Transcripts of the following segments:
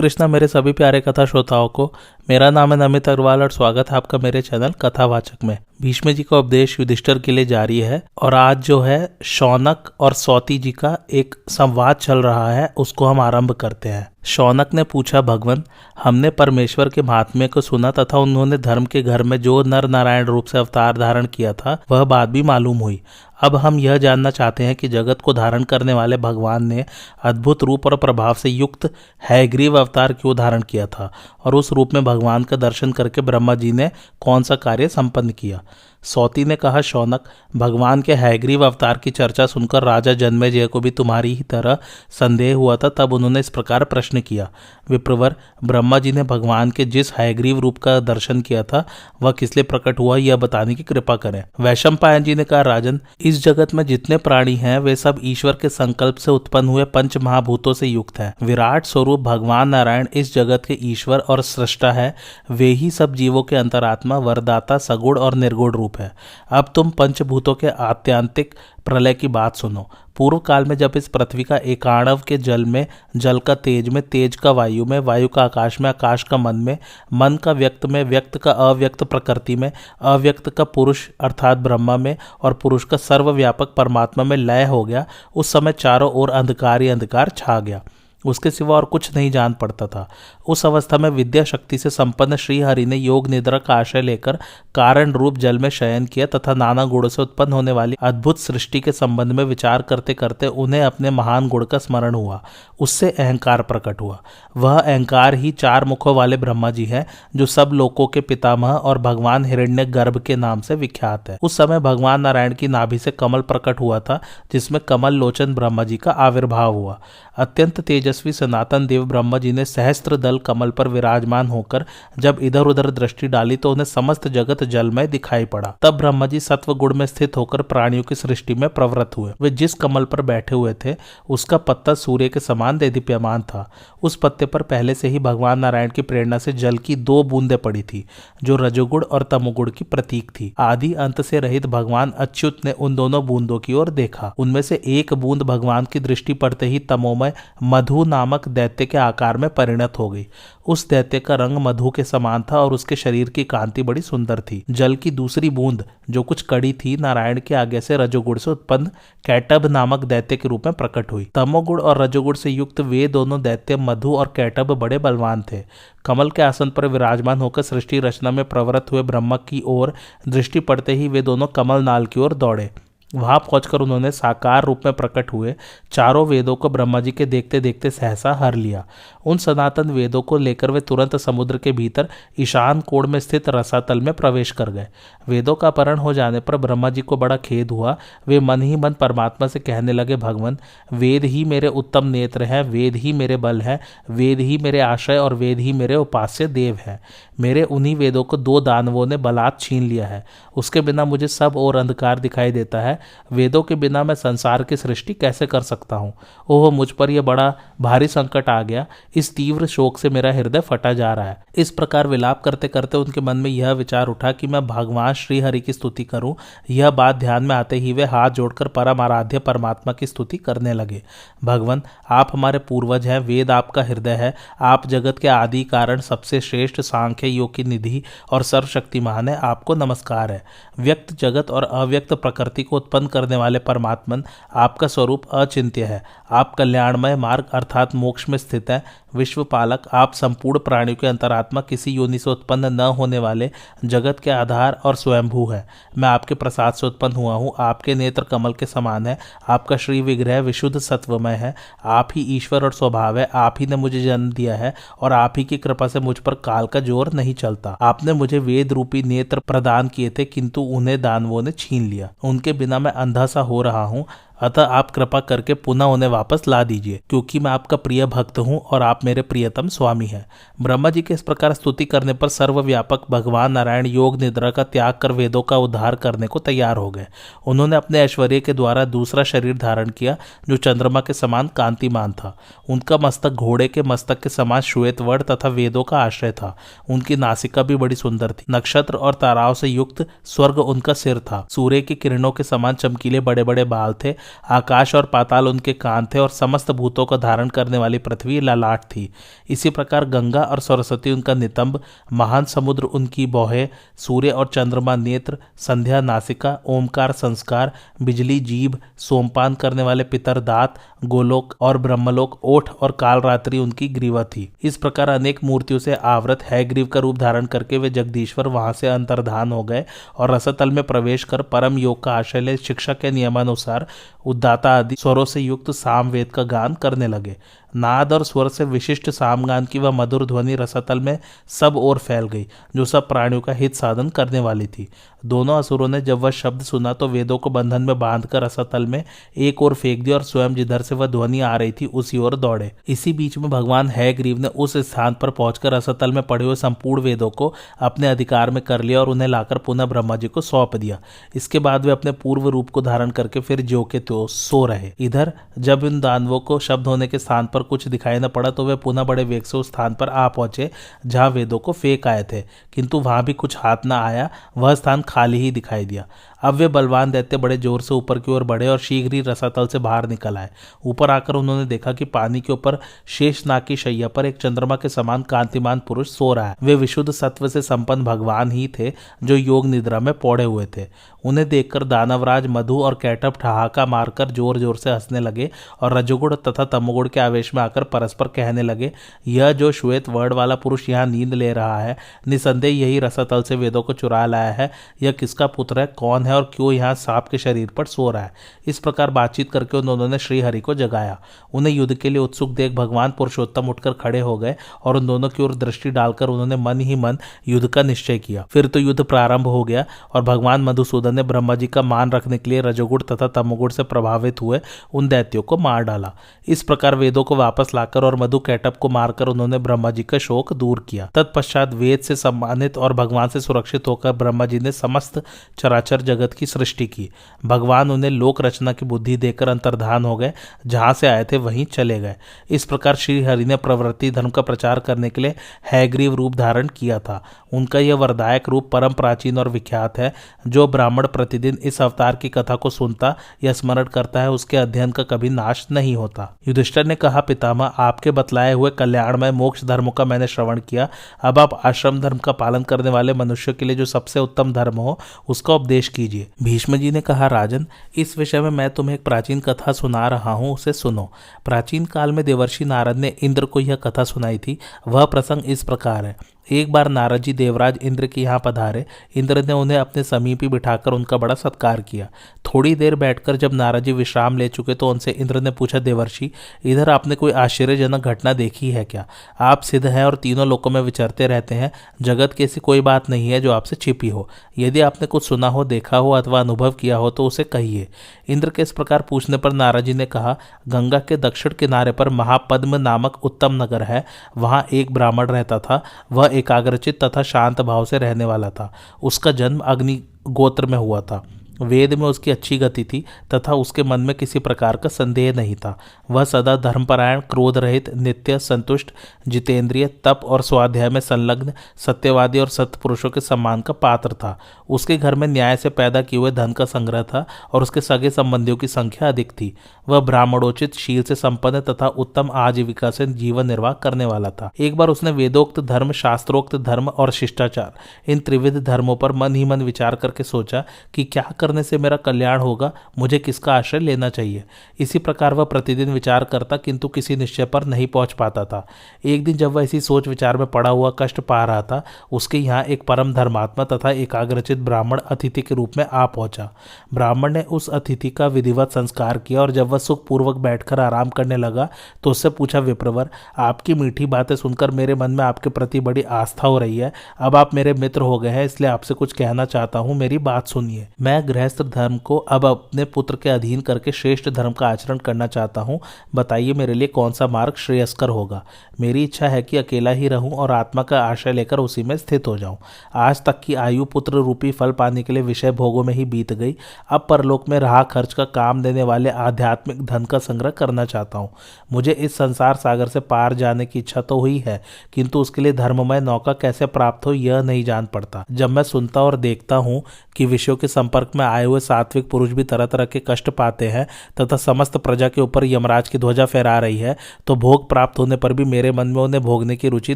कृष्णा मेरे सभी प्यारे कथा श्रोताओं को मेरा नाम है नमित अग्रवाल और स्वागत है आपका मेरे चैनल कथावाचक में। भीष्म जी का उपदेश युधिष्ठिर के लिए जारी है और आज जो है शौनक और सौती जी का एक संवाद चल रहा है, उसको हम आरंभ करते हैं। शौनक ने पूछा, भगवान, हमने परमेश्वर के महात्म्य को सुना तथा उन्होंने धर्म के घर में जो नर नारायण रूप से अवतार धारण किया था वह बात भी मालूम हुई। अब हम यह जानना चाहते हैं कि जगत को धारण करने वाले भगवान ने अद्भुत रूप और प्रभाव से युक्त हयग्रीव अवतार क्यों धारण किया था और उस रूप में भगवान का दर्शन करके ब्रह्मा जी ने कौन सा कार्य संपन्न किया। सौती ने कहा, शौनक, भगवान के हयग्रीव अवतार की चर्चा सुनकर राजा जन्मेजय को भी तुम्हारी ही तरह संदेह हुआ था। तब उन्होंने इस प्रकार प्रश्न किया, विप्रवर, ब्रह्मा जी ने भगवान के जिस हयग्रीव रूप का दर्शन किया था वह किस लिए प्रकट हुआ, यह बताने की कृपा करें। वैशंपायन जी ने कहा, राजन, इस जगत में जितने प्राणी हैं वे सब ईश्वर के संकल्प से उत्पन्न हुए पंच महाभूतों से युक्त हैं। विराट स्वरूप भगवान नारायण इस जगत के ईश्वर और सृष्टा है। वे ही सब जीवों के अंतरात्मा, वरदाता, सगुण और निर्गुण रूप है। अब तुम पंचभूतों के आत्यांतिक प्रलय की बात सुनो। पूर्व काल में जब इस पृथ्वी का एकाणव के जल में, जल का तेज में, तेज का वायु में, वायु का आकाश में, आकाश का मन में, मन का व्यक्त में, व्यक्त का अव्यक्त प्रकृति में, अव्यक्त का पुरुष अर्थात ब्रह्मा में और पुरुष का सर्वव्यापक परमात्मा में लय हो गया, उस समय चारों ओर अंधकार ही अंधकार छा गया। उसके सिवा और कुछ नहीं जान पड़ता था। उस अवस्था में विद्या शक्ति से संपन्न श्री हरि ने योग निद्रा का आश्रय लेकर कारण रूप जल में शयन किया तथा नाना गुणों से उत्पन्न होने वाली अद्भुत सृष्टि के संबंध में विचार करते करते उन्हें अपने महान गुण का स्मरण हुआ। उससे अहंकार प्रकट हुआ। वह अहंकार ही चार मुखों वाले ब्रह्मा जी है, जो सब लोकों के पितामह और भगवान हिरण्य गर्भ के नाम से विख्यात है। उस समय भगवान नारायण की नाभि से कमल प्रकट हुआ था, जिसमें कमल लोचन ब्रह्मा जी का आविर्भाव हुआ। अत्यंत तेजस्वी सनातन देव ब्रह्मा जी ने सहस्त्र दल कमल पर विराजमान होकर जब इधर उधर दृष्टि डाली तो उन्हें समस्त जगत जलमय दिखाई पड़ा। तब ब्रह्मा जी सत्व गुण में स्थित होकर प्राणियों की सृष्टि में प्रवृत्त हुए। वे जिस कमल पर बैठे हुए थे उसका पत्ता सूर्य के समान देदीप्यमान था। उस पत्ते पर पहले से ही भगवान नारायण की प्रेरणा से जल की 2 बूंदें पड़ी थी, जो रजोगुण और तमोगुण की प्रतीक थी। आदि अंत से रहित भगवान अच्युत ने उन दोनों बूंदों की ओर देखा। उनमें से एक बूंद भगवान की दृष्टि पड़ते ही तमोमय मधु नामक दैत्य के आकार में परिणत हो गई। उस दैत्य का रंग मधु के समान था और उसके शरीर की कांति बड़ी सुंदर थी। जल की दूसरी बूंद, जो कुछ कड़ी थी, नारायण के आगे से रजोगुण से उत्पन्न कैटभ नामक दैत्य के रूप में प्रकट हुई। तमोगुण और रजोगुण से युक्त वे दोनों दैत्य मधु और कैटभ बड़े बलवान थे। कमल के आसन पर विराजमान होकर सृष्टि रचना में प्रवृत्त हुए ब्रह्मा की ओर दृष्टि पड़ते ही वे दोनों कमल नाल की ओर दौड़े। वहां पहुंचकर उन्होंने साकार रूप में प्रकट हुए चारों वेदों को ब्रह्मा जी के देखते देखते सहसा हर लिया। उन सनातन वेदों को लेकर वे तुरंत समुद्र के भीतर ईशान कोण में स्थित रसातल में प्रवेश कर गए। वेदों का अपहरण हो जाने पर ब्रह्मा जी को बड़ा खेद हुआ। वे मन ही मन परमात्मा से कहने लगे, भगवान, वेद ही मेरे उत्तम नेत्र हैं, वेद ही मेरे बल है, वेद ही मेरे आश्रय और वेद ही मेरे उपास्य देव है। मेरे उन्हीं वेदों को 2 दानवों ने बलात् छीन लिया है। उसके बिना मुझे सब और अंधकार दिखाई देता है। वेदों के बिना मैं संसार की सृष्टि कैसे कर सकता हूँ। ओह, मुझ पर यह बड़ा भारी संकट आ गया। इस तीव्र शोक से मेरा हृदय फटा जा रहा है। इस प्रकार विलाप करते करते उनके मन में यह विचार उठा कि मैं भगवान श्री हरि की स्तुति करूं। यह बात ध्यान में आते ही वे हाथ जोड़कर परम आराध्य परमात्मा की स्तुति करने लगे। भगवान, आप हमारे पूर्वज हैं, वेद आपका हृदय है, आप जगत के आदि कारण सबसे श्रेष्ठ सांख्य योग की निधि और सर्वशक्तिमान है, आपको नमस्कार है। व्यक्त जगत और अव्यक्त प्रकृति को उत्पन्न करने वाले परमात्मन, आपका स्वरूप अचिंत्य है। आप कल्याणमय मार्ग अर्थात मोक्ष में स्थित है। विश्वपालक, आप संपूर्ण प्राणियों के अंतरात्मा, किसी योनि से उत्पन्न न होने वाले जगत के आधार और स्वयंभू है। मैं आपके प्रसाद से उत्पन्न हुआ हूँ। आपके नेत्र कमल के समान है। आपका श्री विग्रह विशुद्ध सत्वमय है। आप ही ईश्वर और स्वभाव है। आप ही ने मुझे जन्म दिया है और आप ही की कृपा से मुझ पर काल का जोर नहीं चलता। आपने मुझे वेद रूपी नेत्र प्रदान किए थे, किंतु उन्हें दानवों ने छीन लिया। उनके बिना मैं अंधा सा हो रहा हूँ। अतः आप कृपा करके पुनः उन्हें वापस ला दीजिए, क्योंकि मैं आपका प्रिय भक्त हूँ और आप मेरे प्रियतम स्वामी हैं। ब्रह्मा जी के इस प्रकार स्तुति करने पर सर्वव्यापक भगवान नारायण योग निद्रा का त्याग कर वेदों का उद्धार करने को तैयार हो गए। उन्होंने अपने ऐश्वर्य के द्वारा दूसरा शरीर धारण किया, जो चंद्रमा के समान कांतिमान था। उनका मस्तक घोड़े के मस्तक के समान श्वेत वर्ण तथा वेदों का आश्रय था। उनकी नासिका भी बड़ी सुंदर थी। नक्षत्र और ताराओं से युक्त स्वर्ग उनका सिर था। सूर्य की किरणों के समान चमकीले बड़े बड़े बाल थे। आकाश और पाताल उनके कान थे और समस्त भूतों को धारण करने वाली पृथ्वी ललाट थी। इसी प्रकार गंगा और सरस्वती उनका नितंब, महान समुद्र उनकी बौहे, सूर्य और चंद्रमा नेत्र, संध्या नासिका, ओमकार संस्कार, बिजली जीभ, सोमपान करने वाले पितर दांत, गोलोक और ब्रह्मलोक ओठ और कालरात्रि उनकी ग्रीवा थी। इस प्रकार अनेक मूर्तियों से आवृत हयग्रीव का रूप धारण करके वे जगदीश्वर वहां से अंतर्धान हो गए और रसतल में प्रवेश कर परम योग का आश्रय ले शिक्षा के नियमानुसार उद्दाता आदि स्वरों से युक्त सामवेद का गान करने लगे। नाद और स्वर से विशिष्ट सामगान की वह मधुर ध्वनि रसतल में सब ओर फैल गई, जो सब प्राणियों का हित साधन करने वाली थी। दोनों असुरों ने जब वह शब्द सुना तो वेदों को बंधन में बांधकर रसतल में एक ओर फेंक दिया और स्वयं जिधर से वह ध्वनि आ रही थी उसी ओर दौड़े। इसी बीच में भगवान हयग्रीव ने उस स्थान पर पहुंचकर रसतल में पड़े हुए संपूर्ण वेदों को अपने अधिकार में कर लिया और उन्हें लाकर पुनः ब्रह्मा जी को सौंप दिया। इसके बाद वे अपने पूर्व रूप को धारण करके फिर ज्यों के त्यों सो रहे। इधर जब इन दानवों को शब्द होने के स्थान पर कुछ दिखाई न पड़ा तो वे पुनः बड़े वेग से उस स्थान पर आ पहुंचे जहां वेदों को फेंक आए थे, किंतु वहां भी कुछ हाथ न आया, वह स्थान खाली ही दिखाई दिया। अब वे बलवान दैत्य बड़े जोर से ऊपर की ओर बढ़े और शीघ्र ही रसातल से बाहर निकल आए। ऊपर आकर उन्होंने देखा कि पानी के ऊपर शेषनाग की शैया पर एक चंद्रमा के समान कांतिमान पुरुष सो रहा है। वे विशुद्ध सत्व से संपन्न भगवान ही थे जो योग निद्रा में पौड़े हुए थे। उन्हें देखकर दानवराज मधु और कैटअप ठहाका मारकर जोर जोर से हंसने लगे और रजोगुण तथा तमोगुण के आवेश में आकर परस्पर कहने लगे, यह जो श्वेत वर्ण वाला पुरुष यहाँ नींद ले रहा है, निसंदेह यही रसातल से वेदों को चुरा लाया है। यह किसका पुत्र है, कौन है और क्यों यहाँ सांप के शरीर पर सो रहा है। इस प्रकार बातचीत करके उन्होंने श्री हरि को जगाया। उन्हें युद्ध के लिए उत्सुक देख भगवान पुरुषोत्तम उठकर खड़े हो गए और उन दोनों की ओर दृष्टि डालकर उन्होंने मन ही मन युद्ध का निश्चय किया। फिर तो युद्ध प्रारंभ हो गया और भगवान मधुसूदन ने ब्रह्मा जी का मान रखने के लिए रजोगुण तथा तमोगुण से प्रभावित हुए उन दैत्यों को मार डाला। इस प्रकार वेदों को वापस लाकर और मधु कैटअप को मारकर उन्होंने ब्रह्मा जी का शोक दूर किया। तत्पश्चात वेद से सम्मानित और भगवान से सुरक्षित होकर ब्रह्मा जी ने समस्त चराचर जगत की सृष्टि की। भगवान उन्हें लोक रचना की बुद्धि देकर अंतर्धान हो गए, जहां से आए थे वहीं चले गए। इस प्रकार श्री हरि ने प्रवृत्ति धर्म का प्रचार करने के लिए हयग्रीव रूप धारण किया था। उनका यह वरदायक रूप परम प्राचीन और विख्यात है। जो ब्राह्मण प्रतिदिन इस अवतार की कथा को सुनता या स्मरण करता है उसके अध्ययन का कभी नाश नहीं होता। युधिष्ठिर ने कहा, पितामह, आपके बतलाए हुए कल्याणमय मोक्ष धर्मों का मैंने श्रवण किया। अब आप आश्रम धर्म का पालन करने वाले मनुष्य के लिए जो सबसे उत्तम धर्म हो उसका उपदेश कीजिए। भीष्म जी ने कहा, राजन, इस विषय में मैं तुम्हें एक प्राचीन कथा सुना रहा हूं, उसे सुनो। प्राचीन काल में देवर्षि नारद ने इंद्र को यह कथा सुनाई थी। वह प्रसंग इस प्रकार है। एक बार नारद जी देवराज इंद्र के यहाँ पधारे। इंद्र ने उन्हें अपने समीप ही बिठाकर उनका बड़ा सत्कार किया। थोड़ी देर बैठकर जब नारद जी विश्राम ले चुके तो उनसे इंद्र ने पूछा, देवर्षि, इधर आपने कोई आश्चर्यजनक घटना देखी है क्या? आप सिद्ध हैं और तीनों लोकों में विचरते रहते हैं। जगत की ऐसी कोई बात नहीं है जो आपसे छिपी हो। यदि आपने कुछ सुना हो, देखा हो अथवा अनुभव किया हो तो उसे कहिए। इंद्र के इस प्रकार पूछने पर नारद जी ने कहा, गंगा के दक्षिण किनारे पर महापद्म नामक उत्तम नगर है। वहां एक ब्राह्मण रहता था। वह एकाग्रचित तथा शांत भाव से रहने वाला था। उसका जन्म अग्नि गोत्र में हुआ था। वेद में उसकी अच्छी गति थी तथा उसके मन में किसी प्रकार का संदेह नहीं था। वह सदा धर्मपरायण, क्रोध रहित, नित्य संतुष्ट, जितेंद्रिय, तप और स्वाध्याय में संलग्न, सत्यवादी और सत्पुरुषों के सम्मान का पात्र था। उसके घर में न्याय से पैदा किए हुए धन का संग्रह था और उसके सगे संबंधियों की संख्या अधिक थी। वह ब्राह्मणोचित शील से संपन्न तथा उत्तम आजीविका से जीवन निर्वाह करने वाला था। एक बार उसने वेदोक्त धर्म, शास्त्रोक्त धर्म और शिष्टाचार, इन त्रिविध धर्मों पर मन ही मन विचार करके सोचा कि क्या करने से मेरा कल्याण होगा, मुझे किसका आश्रय लेना चाहिए। इसी प्रकार वह प्रतिदिन विचार करता किंतु किसी निश्चय पर नहीं पहुंच पाता था। एक दिन जब वह इसी सोच विचार में पड़ा हुआ कष्ट पा रहा था, उसके यहाँ एक परम धर्मात्मा तथा एकाग्रचित ब्राह्मण अतिथि के रूप में आ पहुंचा। ब्राह्मण ने उस अतिथि का विधिवत संस्कार किया और जब वह सुखपूर्वक बैठकर आराम करने लगा तो उससे पूछा, विप्रवर, आपकी मीठी बातें सुनकर मेरे मन में आपके प्रति बड़ी आस्था हो रही है। अब आप मेरे मित्र हो गए हैं, इसलिए आपसे कुछ कहना चाहता हूँ, मेरी बात सुनिए। मैं गृहस्थ धर्म को अब अपने पुत्र के अधीन करके श्रेष्ठ धर्म का आचरण करना चाहता हूँ। बताइए मेरे लिए कौन सा मार्ग श्रेयस्कर होगा। मेरी इच्छा है कि अकेला ही रहूं और आत्मा का आश्रय लेकर उसी में स्थित हो जाऊं। आज तक की आयु पुत्र रूपी फल पाने के लिए विषय भोगों में ही बीत गई। अब परलोक में रहा खर्च का काम देने वाले आध्यात्मिक धन का संग्रह करना चाहता हूँ। मुझे इस संसार सागर से पार जाने की इच्छा तो हुई है, किंतु उसके लिए धर्ममय नौका कैसे प्राप्त हो यह नहीं जान पड़ता। जब मैं सुनता और देखता हूँ कि विषयों के संपर्क में आए हुए सात्विक पुरुष भी तरह तरह के कष्ट पाते हैं तथा समस्त प्रजा के ऊपर यमराज की ध्वजा फहरा रही है, तो भोग प्राप्त होने पर भी मेरे मन में उन्हें भोगने की रुचि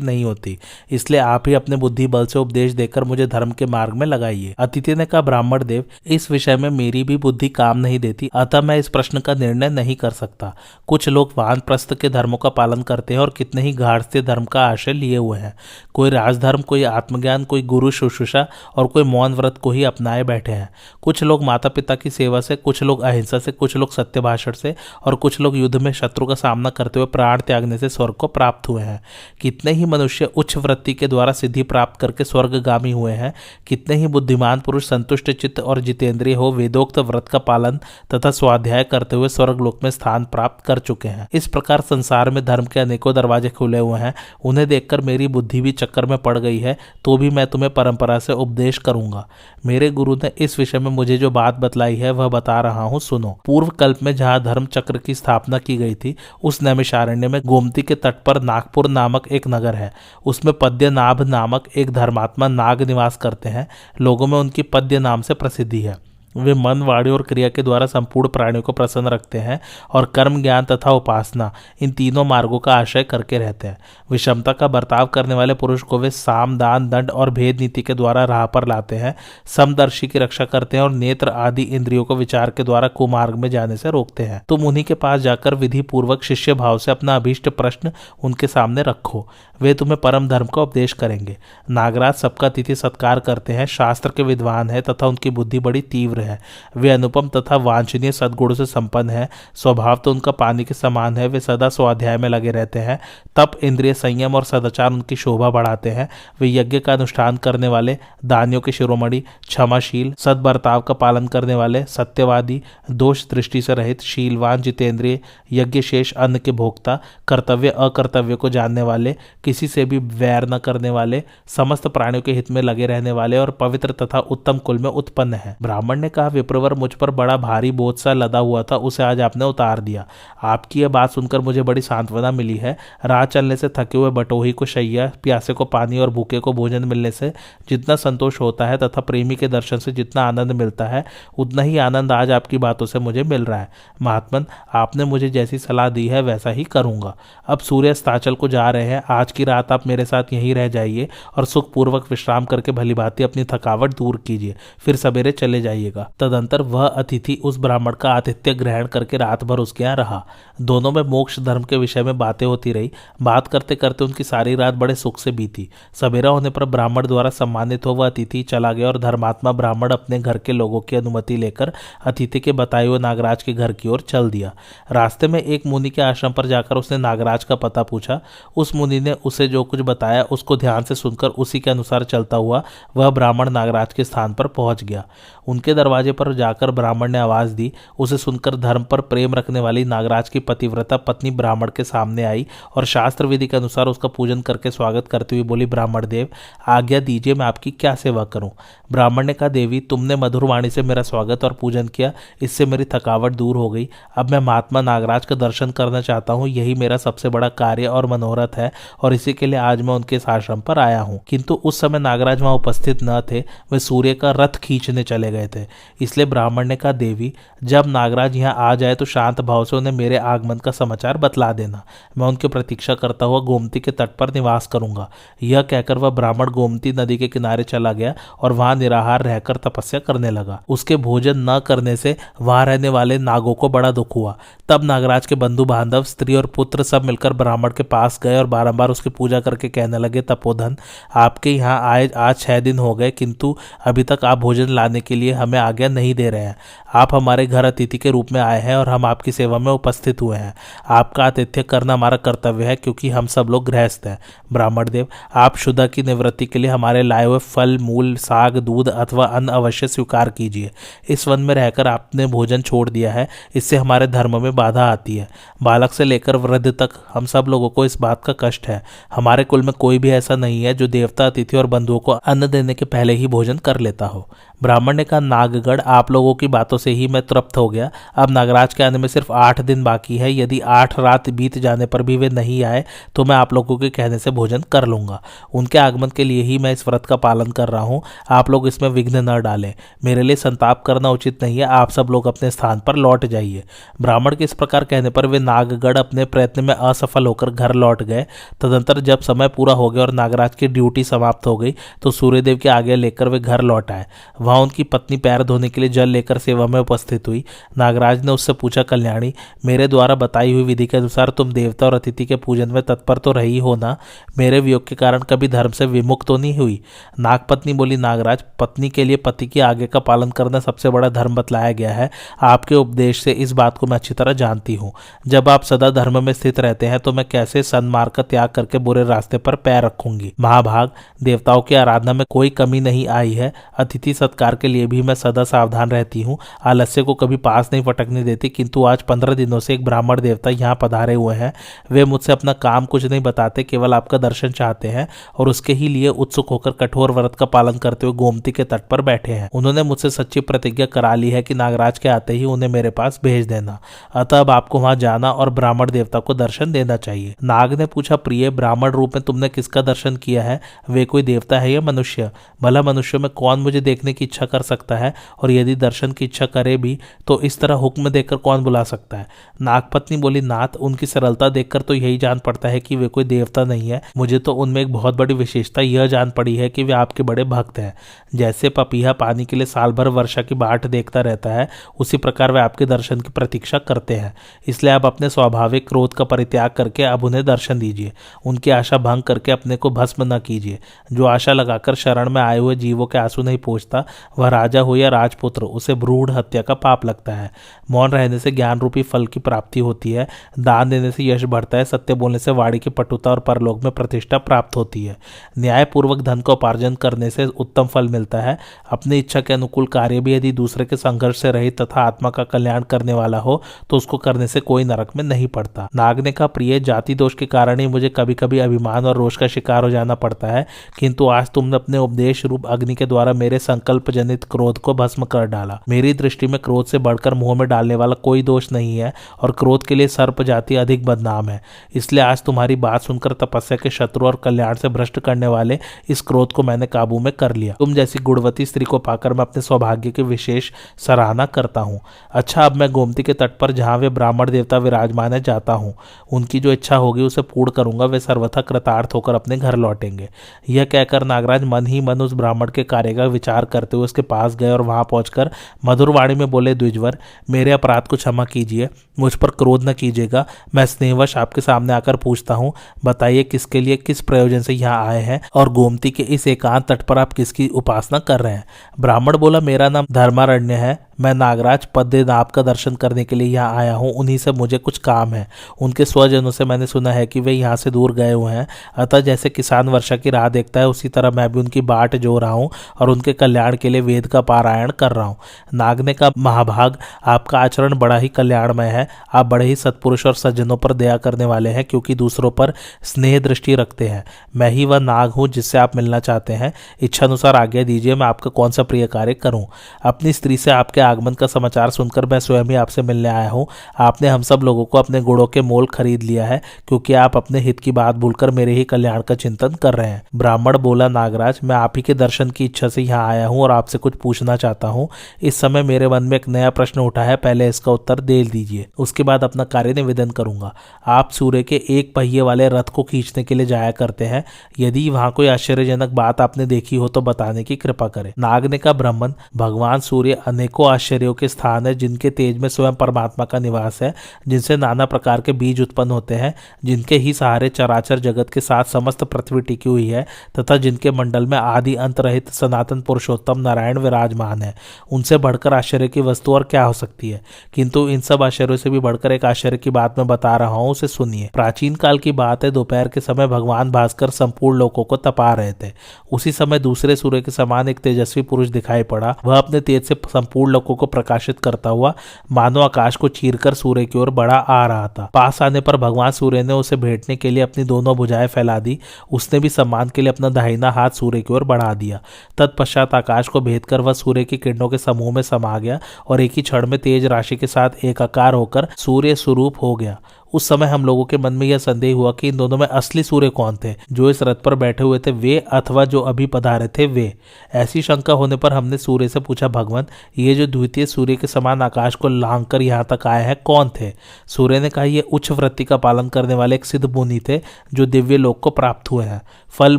नहीं होती। इसलिए आप ही अपने बुद्धि बल से उपदेश देकर मुझे धर्म के मार्ग में लगाइए। अतिथि ने कहा, ब्राह्मण देव, इस विषय में मेरी भी बुद्धि काम नहीं देती, अतः मैं इस प्रश्न का निर्णय नहीं कर सकता। कुछ लोग वानप्रस्थ के धर्मों का पालन करते हैं और कितने ही गार्हस्थ्य धर्म का आश्रय लिए हुए हैं। कोई राजधर्म, कोई आत्मज्ञान, कोई गुरु शुश्रूषा और कोई मौन व्रत को ही अपनाए बैठे हैं। कुछ लोग माता पिता की सेवा से, कुछ लोग अहिंसा से, कुछ लोग सत्य भाषण से और कुछ लोग युद्ध में शत्रु का सामना करते हुए प्राण त्यागने से स्वर्ग को प्राप्त हुए हैं। कितने ही मनुष्य उच्च वृत्ति के द्वारा सिद्धि प्राप्त करके स्वर्गगामी हुए हैं। कितने ही बुद्धिमान पुरुष संतुष्ट चित्त और जितेंद्रिय हो वेदोक्त व्रत का पालन तथा स्वाध्याय करते हुए स्वर्गलोक में स्थान प्राप्त कर चुके हैं। इस प्रकार संसार में धर्म के अनेकों दरवाजे खुले हुए हैं। उन्हें देखकर मेरी बुद्धि भी चक्कर में पड़ गई है, तो भी मैं तुम्हें परंपरा से उपदेश करूंगा। मेरे गुरु ने इस विषय में मुझे जो बात बतलाई है वह बता रहा हूं, सुनो। पूर्व कल्प में जहां धर्म चक्र की स्थापना की गई थी, उस नैमिषारण्य में गोमती के तट पर नागपुर नामक एक नगर है। उसमें पद्यनाभ नामक एक धर्मात्मा नाग निवास करते हैं। लोगों में उनकी पद्य नाम से प्रसिद्धि है। वे मन, वाणी और क्रिया के द्वारा संपूर्ण प्राणियों को प्रसन्न रखते हैं और कर्म, ज्ञान तथा उपासना, इन तीनों मार्गों का आश्रय करके रहते हैं। विषमता का बर्ताव करने वाले पुरुष को वे साम, दान, दंड और भेद नीति के द्वारा राह पर लाते हैं। समदर्शी की रक्षा करते हैं और नेत्र आदि इंद्रियों को विचार के द्वारा कुमार्ग में जाने से रोकते हैं। तुम उन्हीं के पास जाकर विधि पूर्वक शिष्य भाव से अपना अभीष्ट प्रश्न उनके सामने रखो, वे तुम्हें परम धर्म का उपदेश करेंगे। नागराज सबका तिथि सत्कार करते हैं, शास्त्र के विद्वान है तथा उनकी बुद्धि बड़ी तीव्र है। वे अनुपम तथा वांछनीय सद्गुणों से संपन्न है। स्वभाव तो उनका पानी के समान है। वे सदा स्वाध्याय में लगे रहते हैं। तप, इंद्रिय संयम और सदाचार उनकी शोभा बढ़ाते हैं। वे यज्ञ का अनुष्ठान करने वाले, दानियों के शिरोमणि, क्षमाशील, सद्बर्ताव का पालन करने वाले, सत्यवादी, दोष दृष्टि से रहित, शीलवान, जितेंद्रिय, यज्ञ शेष अन्न के भोक्ता, कर्तव्य अकर्तव्य को जानने वाले, किसी से भी वैर न करने वाले, समस्त प्राणियों के हित में लगे रहने वाले और पवित्र तथा उत्तम कुल में उत्पन्न है। ब्राह्मण ने कहा, विप्रवर, मुझ पर बड़ा भारी बोझ सा लदा हुआ था, उसे आज आपने उतार दिया। आपकी यह बात सुनकर मुझे बड़ी सांत्वना मिली है। राह चलने से थके हुए बटोही को शैया, प्यासे को पानी और भूखे को भोजन मिलने से जितना संतोष होता है तथा प्रेमी के दर्शन से जितना आनंद मिलता है, उतना ही आनंद आज आपकी बातों से मुझे मिल रहा है। महात्मन, आपने मुझे जैसी सलाह दी है वैसा ही करूंगा। अब सूर्य अस्ताचल को जा रहे हैं। आज की रात आप मेरे साथ यहीं रह जाइए और सुखपूर्वक विश्राम करके भलीभांति अपनी थकावट दूर कीजिए, फिर सवेरे चले जाइएगा। तदंतर वह अतिथि उस ब्राह्मण का आतिथ्य ग्रहण करके रात भर उसके यहाँ रहा। दोनों में मोक्ष धर्म के विषय में बातें होती रही। बात करते करते उनकी सारी रात बड़े सुख से बीती। सवेरा होने पर ब्राह्मण द्वारा सम्मानित हो वह अतिथि चला गया और धर्मात्मा ब्राह्मण अपने घर के लोगों की अनुमति लेकर अतिथि के बताए हुए नागराज के घर की ओर चल दिया। रास्ते में एक मुनि के आश्रम पर जाकर उसने नागराज का पता पूछा। उस मुनि ने उसे जो कुछ बताया उसको ध्यान से सुनकर उसी के अनुसार चलता हुआ वह ब्राह्मण नागराज के स्थान पर पहुंच गया। उनके दरवाजे पर जाकर ब्राह्मण ने आवाज दी। उसे सुनकर धर्म पर प्रेम रखने वाली नागराज की पतिव्रता पत्नी ब्राह्मण के सामने आई और शास्त्र विधि के अनुसार उसका पूजन करके स्वागत करते हुए बोली, ब्राह्मण देव, आज्ञा दीजिए, मैं आपकी क्या सेवा करूं। ब्राह्मण ने कहा, देवी, तुमने मधुर वाणी से मेरा स्वागत और पूजन किया, इससे मेरी थकावट दूर हो गई। अब मैं महात्मा नागराज का दर्शन करना चाहता हूँ। यही मेरा सबसे बड़ा कार्य और मनोरथ है और इसी के लिए आज मैं उनके इस आश्रम पर आया हूँ। किंतु उस समय नागराज वहां उपस्थित न थे। वे सूर्य का रथ खींचने चले गए थे। इसलिए ब्राह्मण ने कहा, देवी, जब नागराज यहाँ आ जाए तो शांत भाव से उन्हें मेरे आगमन का समाचार बतला देना। मैं उनकी प्रतीक्षा करता हुआ गोमती के तट पर निवास करूंगा। यह कहकर वह ब्राह्मण गोमती नदी के किनारे चला गया और वहां निराहार रहकर तपस्या करने लगा। उसके भोजन न करने से वहां रहने वाले नागों को बड़ा दुख हुआ। तब नागराज के बंधु बांधव, स्त्री और पुत्र सब मिलकर ब्राह्मण के पास गए और बारंबार उसकी पूजा करके कहने लगे, तपोधन, आपके यहाँ आए आज 6 दिन हो गए, किंतु अभी तक आप भोजन लाने के लिए हमें आज्ञा नहीं दे रहे हैं। आप हमारे घर अतिथि के रूप में आए हैं और हम आपकी सेवा में उपस्थित हुए हैं। आपका आतिथ्य करना हमारा कर्तव्य है, क्योंकि हम सब लोग गृहस्थ हैं। ब्राह्मण देव, आप क्षुधा की निवृत्ति के लिए हमारे लाए हुए फल, मूल, साग, दूध अथवा अन्न अवश्य स्वीकार कीजिए। इस वन में रहकर आपने भोजन छोड़ दिया है, इससे हमारे धर्म में बाधा आती है। बालक से लेकर वृद्ध तक हम सब लोगों को इस बात का कष्ट है। हमारे कुल में कोई भी ऐसा नहीं है जो देवता, अतिथि और बंधुओं को अन्न देने के पहले ही भोजन कर लेता हो। ब्राह्मण ने कहा, नाग नागगढ़, आप लोगों की बातों से ही मैं तृप्त हो गया। अब नागराज के आने में सिर्फ 8 दिन बाकी है। यदि 8 रात बीत जाने पर भी वे नहीं आए तो मैं आप लोगों के कहने से भोजन कर लूंगा। उनके आगमन के लिए ही मैं इस व्रत का पालन कर रहा हूँ। आप लोग इसमें विघ्न न डालें। मेरे लिए संताप करना उचित नहीं है। आप सब लोग अपने स्थान पर लौट जाइए। ब्राह्मण के इस प्रकार कहने पर वे नागगढ़ अपने प्रयत्न में असफल होकर घर लौट गए। तदंतर जब समय पूरा हो गया और नागराज की ड्यूटी समाप्त हो गई तो सूर्यदेव की आज्ञा लेकर वे घर लौट आए। वहां उनकी पत्नी पैर धोने के लिए जल लेकर सेवा में उपस्थित हुई। नागराज ने उससे पूछा, कल्याणी, मेरे द्वारा बताई हुई विधि के अनुसार तुम देवता और अतिथि के पूजन में तत्पर तो रही हो ना? मेरे वियोग के कारण कभी धर्म से विमुक्त तो नहीं हुई? नागपत्नी बोली, नागराज, पत्नी के लिए पति की आज्ञा का पालन करना सबसे बड़ा धर्म बतलाया गया है। आपके उपदेश से इस बात को मैं अच्छी तरह जानती हूँ। जब आप सदा धर्म में स्थित रहते हैं तो मैं कैसे सन्मार्ग का त्याग करके बुरे रास्ते पर पैर रखूंगी? महाभाग, देवताओं की आराधना में कोई कमी नहीं आई है। अतिथि सत्कार के लिए भी मैं सदा सावधान रहती हूँ। आलस्य को कभी पास नहीं फटकने देती। किंतु आज 15 दिनों से एक ब्राह्मण देवता यहाँ पधारे हुए हैं। वे मुझसे अपना काम कुछ नहीं बताते, केवल आपका दर्शन चाहते हैं और उसके ही लिए उत्सुक होकर कठोर व्रत का पालन करते हुए गोमती के तट पर बैठे हैं। उन्होंने मुझसे सच्ची प्रतिज्ञा करा ली है कि नागराज के आते ही उन्हें मेरे पास भेज देना। अतः अब आपको वहां जाना और ब्राह्मण देवता को दर्शन देना चाहिए। नाग ने पूछा, प्रिय, ब्राह्मण रूप में तुमने किसका दर्शन किया है? वे कोई देवता है या मनुष्य? भला मनुष्य में कौन मुझे देखने की इच्छा कर सकता है? और यदि दर्शन की इच्छा करे भी तो इस तरह हुक्म देकर कौन बुला सकता है? नागपत्नी बोली, नाथ, उनकी सरलता देखकर तो यही जान पड़ता है कि वे कोई देवता नहीं है। मुझे तो उनमें एक बहुत बड़ी विशेषता यह जान पड़ी है कि वे आपके बड़े भक्त हैं। जैसे पपीहा पानी के लिए साल भर वर्षा की बाट देखता रहता है, उसी प्रकार वे आपके दर्शन की प्रतीक्षा करते हैं। इसलिए आप अपने स्वाभाविक क्रोध का परित्याग करके अब उन्हें दर्शन दीजिए। उनकी आशा भंग करके अपने को भस्म न कीजिए। जो आशा लगाकर शरण में आए हुए जीवों के आंसू नहीं पोंछता, वह राजा हो या राजपुत्र, उसे भ्रूण हत्या का पाप लगता है। मौन रहने से ज्ञान रूपी फल की प्राप्ति होती है। दान देने से यश बढ़ता है। सत्य बोलने से वाणी की पटुता और परलोक में प्रतिष्ठा प्राप्त होती है। न्यायपूर्वक धन का उपार्जन करने से उत्तम फल मिलता है। अपनी इच्छा के अनुकूल कार्य भी यदि दूसरे के संघर्ष से रहित तथा आत्मा का कल्याण करने वाला हो तो उसको करने से कोई नरक में नहीं पड़ता। नाग ने कहा, प्रिय, जाति दोष के कारण ही मुझे कभी कभी अभिमान और रोष का शिकार हो जाना पड़ता है, किंतु आज तुमने अपने उपदेश रूप अग्नि के द्वारा मेरे संकल्प जनित क्रोध को भस्म कर डाला। मेरी दृष्टि में क्रोध से बढ़कर मुंह में डालने वाला कोई दोष नहीं है और क्रोध के लिए सर्प जाति अधिक बदनाम है। इसलिए आज तुम्हारी बात सुनकर तपस्या के शत्रु और कल्याण से भ्रष्ट करने वाले इस क्रोध को मैंने काबू में कर लिया। तुम जैसी गुणवती स्त्री को पाकर मैं अपने सौभाग्य की विशेष सराहना करता हूँ। अच्छा, अब मैं गोमती के तट पर जहाँ वे ब्राह्मण देवता विराजमान है जाता हूँ। उनकी जो इच्छा होगी उसे पूर्ण करूंगा। वे सर्वथा कृतार्थ होकर अपने घर लौटेंगे। यह कहकर नागराज मन ही मन उस ब्राह्मण के कार्य का विचार करते हुए उसके पास गए और वहां पहुंचकर मधुर वाणी में बोले, द्विजवर, मेरे अपराध को क्षमा कीजिए। मुझ पर क्रोध न कीजिएगा। मैं स्नेहवश आपके सामने आकर पूछता हूँ, बताइए किसके लिए, किस प्रयोजन से यहाँ आए हैं और गोमती के इस एकांत तट पर आप किसकी उपासना कर रहे हैं? ब्राह्मण बोला, मेरा नाम धर्मारण्य है। मैं नागराज पद्मनाभ का दर्शन करने के लिए यहाँ आया हूँ। उन्हीं से मुझे कुछ काम है। उनके स्वजनों से मैंने सुना है कि वे यहाँ से दूर गए हुए हैं। अतः जैसे किसान वर्षा की राह देखता है, उसी तरह मैं भी उनकी बाट जो रहा हूँ और उनके कल्याण के लिए वेद का पारायण कर रहा हूँ। नाग ने कहा, महाभाग, आपका आचरण बड़ा ही कल्याणमय है। आप बड़े ही सत्पुरुष और सज्जनों पर दया करने वाले हैं, क्योंकि दूसरों पर स्नेह दृष्टि रखते हैं। मैं ही वह नाग हूँ जिससे आप मिलना चाहते हैं। इच्छानुसार आज्ञा दीजिए, मैं आपका कौन सा प्रिय कार्य करूँ? अपनी स्त्री से आपके आगमन का समाचार सुनकर मैं स्वयं ही आपसे मिलने आया हूँ। आपने हम सब लोगों को अपने गुणों के मोल खरीद लिया है, क्योंकि आप अपने हित की बात भूलकर मेरे ही कल्याण का चिंतन कर रहे हैं। ब्राह्मण बोला, नागराज, मैं आप ही के दर्शन की इच्छा से यहाँ आया हूँ और आपसे कुछ पूछना चाहता हूँ। इस समय मेरे मन में एक नया प्रश्न उठा है, पहले इसका उत्तर दे दीजिए, उसके बाद अपना कार्य निवेदन करूंगा। आप सूर्य के एक पहिए वाले रथ को खींचने के लिए जाया करते हैं। यदि वहां कोई आश्चर्यजनक बात आपने देखी हो तो बताने की कृपा करें। नाग ने कहा, ब्राह्मण, भगवान सूर्य अनेकों आश्चर्यों के स्थान है, जिनके तेज में स्वयं परमात्मा का निवास है, जिनसे नाना प्रकार के बीज उत्पन्न होते हैं, जिनके ही सहारे चराचर जगत के साथ समस्त पृथ्वी टिकी हुई है, तथा जिनके मंडल में आदि अंत रहित सनातन पुरुषोत्तम नारायण विराजमान है। उनसे बढ़कर आश्चर्य की वस्तु और क्या हो सकती है? किंतु इन सब आश्चर्यों से भी बढ़कर एक आश्चर्य की बात मैं बता रहा हूँ, उसे सुनिए। प्राचीन काल की बात है, दोपहर के समय भगवान भास्कर संपूर्ण लोकों को तपा रहे थे। उसी समय दूसरे सूर्य के समान एक तेजस्वी पुरुष दिखाई पड़ा। वह अपने तेज से संपूर्ण लोकों आलोकों को प्रकाशित करता हुआ मानो आकाश को चीरकर सूर्य की ओर बढ़ा आ रहा था। पास आने पर भगवान सूर्य ने उसे भेंटने के लिए अपनी दोनों भुजाएं फैला दी। उसने भी सम्मान के लिए अपना दाहिना हाथ सूर्य की ओर बढ़ा दिया। तत्पश्चात आकाश को भेद कर वह सूर्य की किरणों के समूह में समा गया और एक ही क्षण में तेज राशि के साथ एकाकार होकर सूर्य स्वरूप हो गया। उस समय हम लोगों के मन में यह संदेह हुआ कि इन दोनों में असली सूर्य कौन थे, जो इस रथ पर बैठे हुए थे वे, अथवा जो अभी पधारे थे वे। ऐसी शंका होने पर हमने सूर्य से पूछा, भगवान ये जो द्वितीय सूर्य के समान आकाश को लांघ कर यहाँ तक आए हैं कौन थे? सूर्य ने कहा, ये उच्च वृत्ति का पालन करने वाले एक सिद्ध मुनि थे जो दिव्य लोक को प्राप्त हुए हैं। फल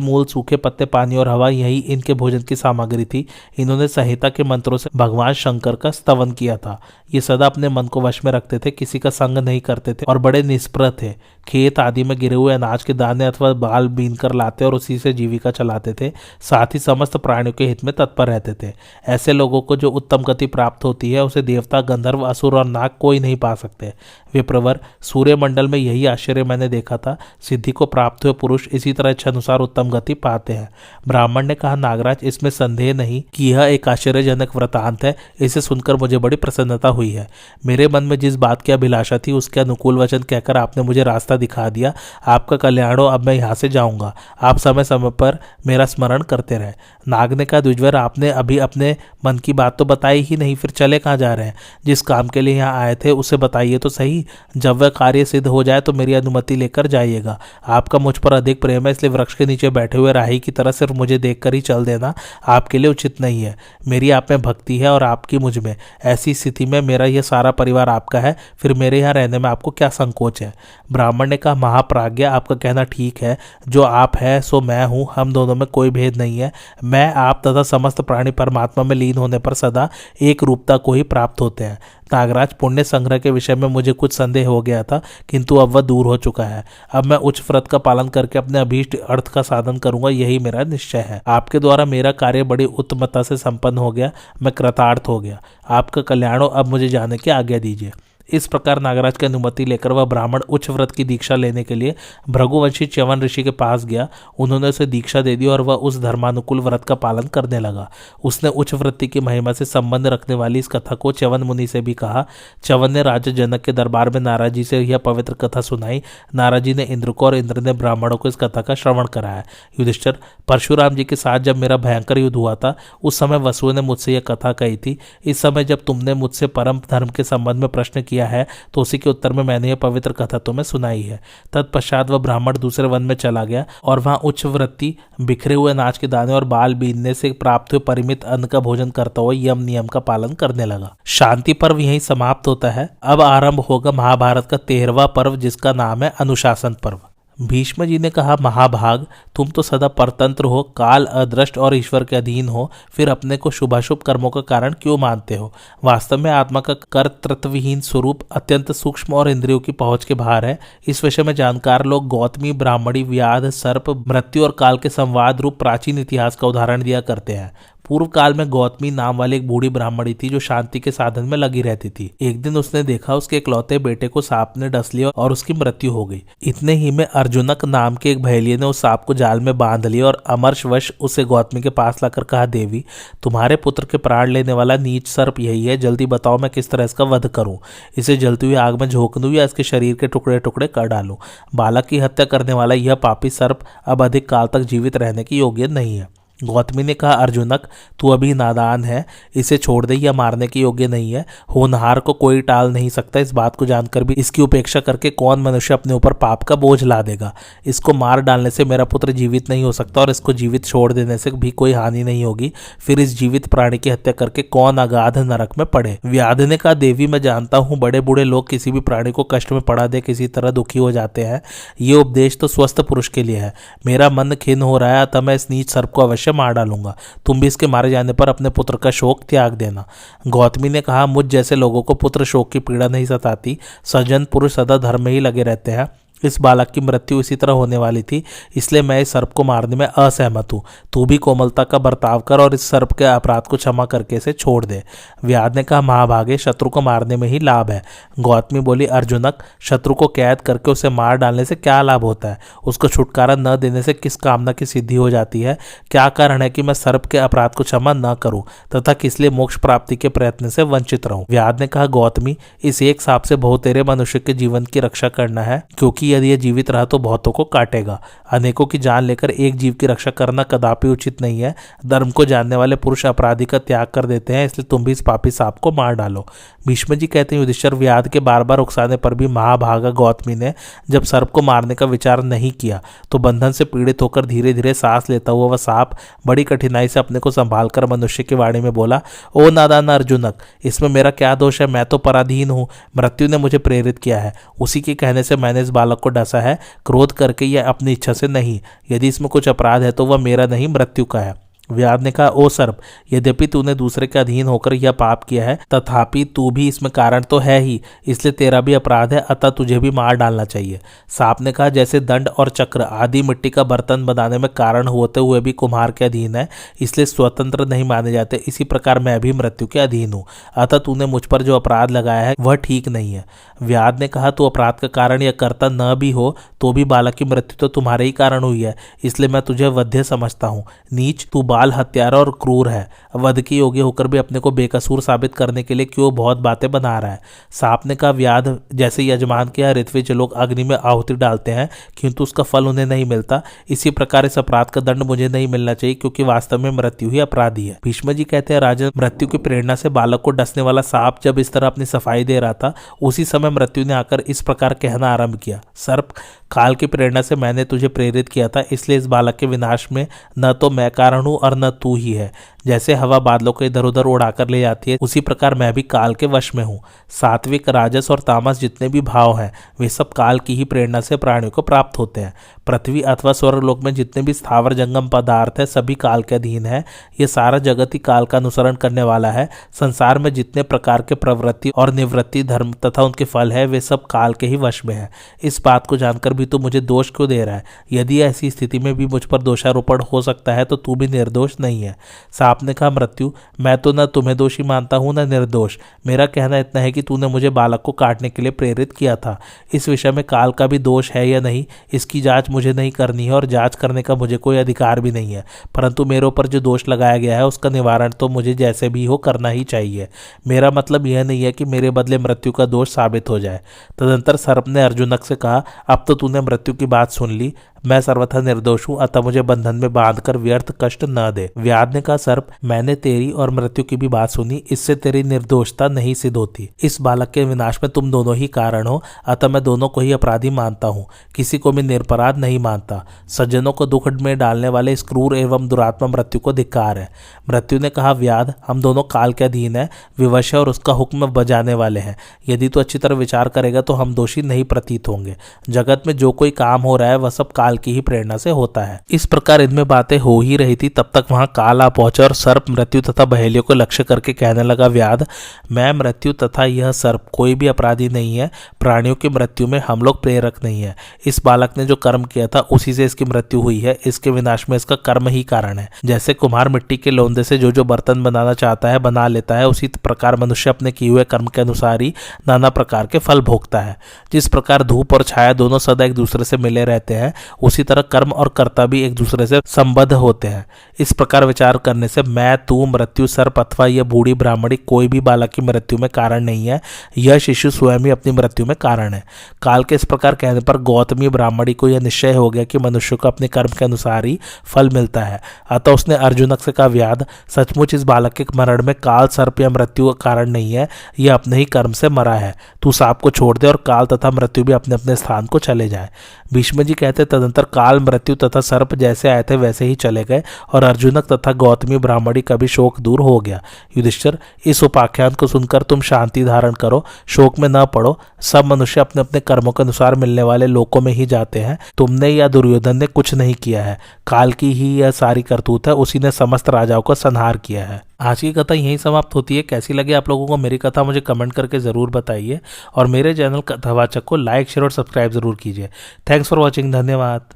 मूल सूखे पत्ते पानी और हवा यही इनके भोजन की सामग्री थी। इन्होंने संहिता के मंत्रों से भगवान शंकर का स्तवन किया था। ये सदा अपने मन को वश में रखते थे, किसी का संग नहीं करते थे और बड़े निष्प्रह थे। खेत आदि में गिरे हुए अनाज के दाने अथवा बाल बीन कर लाते और उसी से जीविका चलाते थे। साथ ही समस्त प्राणियों के हित में तत्पर रहते थे। ऐसे लोगों को जो उत्तम गति प्राप्त होती है उसे देवता, गंधर्व, असुर और नाग कोई नहीं पा सकते। विप्रवर, सूर्यमंडल में यही आश्चर्य मैंने देखा था। सिद्धि को प्राप्त हुए पुरुष इसी तरह इच्छानुसार उत्तम गति पाते हैं। ब्राह्मण ने कहा, नागराज इसमें संदेह नहीं कि यह एक आश्चर्यजनक वृतांत है। इसे सुनकर मुझे बड़ी प्रसन्नता हुई है। मेरे मन में जिस बात की अभिलाषा थी उसके अनुकूल वचन कहकर आपने मुझे रास्ता दिखा दिया। आपका कल्याण हो। अब मैं यहाँ से जाऊंगा। आप समय समय पर मेरा स्मरण करते रहे। नाग ने कहा, द्विजवर आपने अभी अपने मन की बात तो बताई ही नहीं, फिर चले कहाँ जा रहे हैं? जिस काम के लिए यहाँ आए थे उसे बताइए तो सही। जब वह कार्य सिद्ध हो जाए तो मेरी अनुमति लेकर जाइएगा। आपका मुझ पर अधिक प्रेम है, इसलिए वृक्ष के नीचे बैठे हुए राही की तरह सिर्फ मुझे देखकर ही चल देना आपके लिए उचित नहीं है। मेरी आप में भक्ति है और आपकी मुझ में। ऐसी स्थिति में मेरा यह सारा परिवार आपका है, फिर मेरे यहाँ रहने में आपको क्या संकोच है? ब्राह्मण ने कहा, महाप्राज्ञा आपका कहना ठीक है। जो आप है सो मैं हूँ, हम दोनों में कोई भेद नहीं है। मैं, आप तथा समस्त प्राणी परमात्मा में लीन होने पर सदा एक रूपता को ही प्राप्त होते हैं। नागराज, पुण्य संग्रह के विषय में मुझे कुछ संदेह हो गया था, किंतु अब वह दूर हो चुका है। अब मैं उच्च व्रत का पालन करके अपने अभीष्ट अर्थ का साधन करूंगा, यही मेरा निश्चय है। आपके द्वारा मेरा कार्य बड़ी उत्तमता से संपन्न हो गया। मैं कृतार्थ हो गया। आपका कल्याण हो। अब मुझे जाने की आज्ञा दीजिए। इस प्रकार नागराज की अनुमति लेकर वह ब्राह्मण उच्च व्रत की दीक्षा लेने के लिए भृगुवंशी च्यवन ऋषि के पास गया। उन्होंने उसे दीक्षा दे दी और वह उस धर्मानुकूल व्रत का पालन करने लगा। उसने उच्च वृत्ति की महिमा से संबंध रखने वाली इस कथा को च्यवन मुनि से भी कहा। च्यवन ने राजा जनक के दरबार में नारद जी से यह पवित्र कथा सुनाई। नारद जी ने इंद्र को और इंद्र ने ब्राह्मणों को इस कथा का श्रवण कराया। युधिष्ठिर, परशुराम जी के साथ जब मेरा भयंकर युद्ध हुआ था उस समय वसु ने मुझसे यह कथा कही थी। इस समय जब तुमने मुझसे परम धर्म के संबंध में प्रश्न किया है तो उसी के उत्तर में मैंने यह पवित्र कथा तुम्हें सुनाई है। तत्पश्चात वह ब्राह्मण दूसरे वन में चला गया और वहां उच्च वृत्ति बिखरे हुए अनाज के दाने और बाल बीनने से प्राप्त हुए परिमित अन्न का भोजन करता हुआ यम नियम का पालन करने लगा। शांति पर्व यहीं समाप्त होता है। अब आरंभ होगा महाभारत का 13वां पर्व, जिसका नाम है अनुशासन पर्व। भीष्म जी ने कहा, महाभाग, तुम तो सदा परतंत्र हो, काल अदृष्ट और ईश्वर के अधीन हो, फिर अपने को शुभाशुभ कर्मों का कारण क्यों मानते हो? वास्तव में आत्मा का कर्तृत्वहीन स्वरूप अत्यंत सूक्ष्म और इंद्रियों की पहुंच के बाहर है। इस विषय में जानकार लोग गौतमी, ब्राह्मणी, व्याध, सर्प, मृत्यु और काल के संवाद रूप प्राचीन इतिहास का उदाहरण दिया करते हैं। पूर्व काल में गौतमी नाम वाली एक बूढ़ी ब्राह्मणी थी जो शांति के साधन में लगी रहती थी। एक दिन उसने देखा उसके इकलौते बेटे को सांप ने डस लिया और उसकी मृत्यु हो गई। इतने ही में अर्जुनक नाम के एक भैलिये ने उस सांप को जाल में बांध लिया और अमरशवश उसे गौतमी के पास लाकर कहा, देवी, तुम्हारे पुत्र के प्राण लेने वाला नीच सर्प यही है। जल्दी बताओ मैं किस तरह इसका वध करूं? इसे जलती हुई आग में झोंक दूं या इसके शरीर के टुकड़े टुकड़े कर डालूं? बालक की हत्या करने वाला यह पापी सर्प अब अधिक काल तक जीवित रहने की योग्य नहीं है। गौतमी ने कहा, अर्जुनक, तू अभी नादान है, इसे छोड़ दे, यह मारने के योग्य नहीं है। होनहार को कोई टाल नहीं सकता। इस बात को जानकर भी इसकी उपेक्षा करके कौन मनुष्य अपने ऊपर पाप का बोझ ला देगा? इसको मार डालने से मेरा पुत्र जीवित नहीं हो सकता और इसको जीवित छोड़ देने से भी कोई हानि नहीं होगी। फिर इस जीवित प्राणी की हत्या करके कौन अगाध नरक में पड़े? व्याध ने कहा, देवी, मैं जानता हूँ बड़े बूढ़े लोग किसी भी प्राणी को कष्ट में पड़ा दे किसी तरह दुखी हो जाते हैं। ये उपदेश तो स्वस्थ पुरुष के लिए है। मेरा मन खिन्न हो रहा है, अतः मैं इस नीच सर्प को अवश्य मार डालूंगा। तुम भी इसके मारे जाने पर अपने पुत्र का शोक त्याग देना। गौतमी ने कहा, मुझ जैसे लोगों को पुत्र शोक की पीड़ा नहीं सताती। सज्जन पुरुष सदा धर्म में ही लगे रहते हैं। इस बालक की मृत्यु इसी तरह होने वाली थी, इसलिए मैं इस सर्प को मारने में असहमत हूँ। तू भी कोमलता का बर्ताव कर और इस सर्प के अपराध को क्षमा करके इसे छोड़ दे। व्याध ने कहा, महाभागे, शत्रु को मारने में ही लाभ है। गौतमी बोली, अर्जुनक, शत्रु को कैद करके उसे मार डालने से क्या लाभ होता है? उसको छुटकारा न देने से किस कामना की सिद्धि हो जाती है? क्या कारण है कि मैं सर्प के अपराध को क्षमा न करूं तथा किस लिए मोक्ष प्राप्ति के प्रयत्न से वंचित रहूं? व्याध ने कहा, गौतमी, इस एक सांप से बहुतेरे मनुष्य के जीवन की रक्षा करना है, क्योंकि यदि यह जीवित रहा तो बहुतों को काटेगा। अनेकों की जान लेकर एक जीव की रक्षा करना कदापि उचित नहीं है। धर्म को जानने वाले पुरुष अपराधी का त्याग कर देते हैं, इसलिए तुम भी इस पापी सांप को मार डालो। भीष्म जी कहते हैं, युधिष्ठिर, व्याध के बार बार उकसाने पर भी महाभागा गौतमी ने जब सर्प को मारने का विचार नहीं किया तो बंधन से पीड़ित होकर धीरे धीरे सांस लेता हुआ वह सांप बड़ी कठिनाई से अपने को संभालकर मनुष्य की वाणी में बोला, ओ नादान अर्जुनक, इसमें मेरा क्या दोष है? मैं तो पराधीन हूँ। मृत्यु ने मुझे प्रेरित किया है, उसी के कहने से मैंने इस बालक को डसा है, क्रोध करके या अपनी इच्छा से नहीं। यदि इसमें कुछ अपराध है तो वह मेरा नहीं, मृत्यु का है। व्याध ने कहा, ओ सर्प, यद्यपि तूने दूसरे के अधीन होकर यह पाप किया है, तथापि तू भी इसमें कारण तो है ही, इसलिए तेरा भी अपराध है, अतः तुझे भी मार डालना चाहिए। सांप ने कहा, जैसे दंड और चक्र आदि मिट्टी का बर्तन बनाने में कारण होते हुए भी कुम्हार के अधीन है, इसलिए स्वतंत्र नहीं माने जाते, इसी प्रकार मैं भी मृत्यु के अधीन हूँ। अतः तूने मुझ पर जो अपराध लगाया है वह ठीक नहीं है। व्याध ने कहा, तू अपराध का कारण या कर्ता न भी हो तो भी बालक की मृत्यु तो तुम्हारे ही कारण हुई है, इसलिए मैं तुझे वध्य समझता हूँ। नीच, तू बाल हत्यारा और क्रूर है। वध के योग्य होकर भी अपने को बेकसूर साबित करने के लिए क्यों बहुत बातें बना रहा है? सांप ने कहा, व्याध, जैसे यजमान के यहाँ ऋत्विज लोग अग्नि में आहुति डालते हैं किंतु उसका फल उन्हें नहीं मिलता, इसी प्रकार इस अपराध का दंड मुझे नहीं मिलना चाहिए, क्योंकि वास्तव में मृत्यु ही अपराधी है। भीष्म जी कहते हैं, राजन, मृत्यु की प्रेरणा से बालक को डसने वाला सांप जब इस तरह अपनी सफाई दे रहा था, उसी समय मृत्यु ने आकर इस प्रकार कहना आरंभ किया, सर्प, काल की प्रेरणा से मैंने तुझे प्रेरित किया था, इसलिए इस बालक के विनाश में न तो मैं कारण हूं और न तू ही है। जैसे हवा बादलों को इधर उधर उड़ाकर ले जाती है, उसी प्रकार मैं भी काल के वश में हूँ। सात्विक, राजस और तामस जितने भी भाव हैं वे सब काल की ही प्रेरणा से प्राणियों को प्राप्त होते हैं। पृथ्वी अथवा स्वर्गलोक में जितने भी स्थावर जंगम पदार्थ है सभी काल के अधीन है। ये सारा जगत ही काल का अनुसरण करने वाला है। संसार में जितने प्रकार के प्रवृत्ति और निवृत्ति धर्म तथा उनके फल है वे सब काल के ही वश में है। इस बात को जानकर भी तू मुझे दोष क्यों दे रहा है? यदि ऐसी स्थिति में भी मुझ पर दोषारोपण हो सकता है तो तू भी निर्दोष नहीं है। सांप ने कहा, मृत्यु, मैं तो न तुम्हें दोषी मानता हूं न निर्दोष। मेरा कहना इतना है कि तूने मुझे बालक को काटने के लिए प्रेरित किया था। इस विषय में काल का भी दोष है या नहीं, इसकी जांच मुझे नहीं करनी है और जांच करने का मुझे कोई अधिकार भी नहीं है, परंतु मेरे ऊपर जो दोष लगाया गया है उसका निवारण तो मुझे जैसे भी हो करना ही चाहिए। मेरा मतलब यह नहीं है कि मेरे बदले मृत्यु का दोष साबित हो जाए। तदंतर सर्प ने अर्जुनक से कहा, अब तो तूने मृत्यु की बात सुन ली, मैं सर्वथा निर्दोष हूं, अतः मुझे बंधन में बांधकर व्यर्थ कष्ट न दे। व्याध ने कहा, सर्प, मैंने तेरी और मृत्यु की भी बात सुनी, इससे तेरी निर्दोषता नहीं सिद्ध होती। इस बालक के विनाश में तुम दोनों ही कारण हो, अतः मैं दोनों को ही अपराधी मानता हूँ, किसी को भी निरपराध नहीं मानता। सज्जनों को दुख में डालने वाले इस क्रूर एवं दुरात्मा मृत्यु को धिक्कार है। मृत्यु ने कहा, व्याध, हम दोनों काल के अधीन है, विवश है और उसका हुक्म बजाने वाले हैं। यदि तो अच्छी तरह विचार करेगा तो हम दोषी नहीं प्रतीत होंगे। जगत में जो कोई काम हो रहा है वह सब काल की ही प्रेरणा से होता है। इस प्रकार इनमें बातें हो ही रही थी, तब तक वहां काल आ पहुंचा और सर्प मृत्यु तथा बहेलियों को लक्ष्य करके कहने लगा, व्याध, मैं, मृत्यु तथा यह सर्प कोई भी अपराधी नहीं है। प्राणियों की मृत्यु में हम लोग प्रेरक नहीं है। इस बालक ने जो कर्म किया था उसी से इसकी मृत्यु हुई है। इसके विनाश में इसका कर्म ही कारण है। जैसे कुम्हार मिट्टी के लोंदे से जो बर्तन बनाना चाहता है बना लेता है, उसी प्रकार मनुष्य अपने किए हुए कर्म के अनुसार ही नाना प्रकार के फल भोगता है। जिस प्रकार धूप और छाया दोनों सदा एक दूसरे से मिले रहते हैं, उसी तरह कर्म और कर्ता भी एक दूसरे से संबद्ध होते हैं। इस प्रकार विचार करने से मैं, तू, मृत्यु, सर्प अथवा यह बूढ़ी ब्राह्मणी कोई भी बालक की मृत्यु में कारण नहीं है। यह शिशु स्वयं ही अपनी मृत्यु में कारण है। काल के इस प्रकार कहने पर गौतमी ब्राह्मणी को यह निश्चय हो गया कि मनुष्य को अपने कर्म के अनुसार ही फल मिलता है। अतः उसने अर्जुनक से कहा, व्याध, सचमुच इस बालक के मरण में काल, सर्प या मृत्यु का कारण नहीं है, यह अपने ही कर्म से मरा है। तू सांप को छोड़ दे और काल तथा मृत्यु भी अपने अपने स्थान को चले जाए। भीष्म जी कहते, तदंतर काल, मृत्यु तथा सर्प जैसे आए थे वैसे ही चले गए और अर्जुनक तथा गौतमी ब्राह्मणी का भी शोक दूर हो गया। युधिष्ठिर, इस उपाख्यान को सुनकर तुम शांति धारण करो, शोक में न पड़ो। सब मनुष्य अपने अपने कर्मों के अनुसार मिलने वाले लोकों में ही जाते हैं। तुमने या दुर्योधन ने कुछ नहीं किया है, काल की ही यह सारी करतूत है, उसी ने समस्त राजाओं का संहार किया है। आज की कथा यहीं समाप्त होती है। कैसी लगी आप लोगों को मेरी कथा मुझे कमेंट करके ज़रूर बताइए, और मेरे चैनल कथावाचक को लाइक, शेयर और सब्सक्राइब ज़रूर कीजिए। Thanks for watching. धन्यवाद।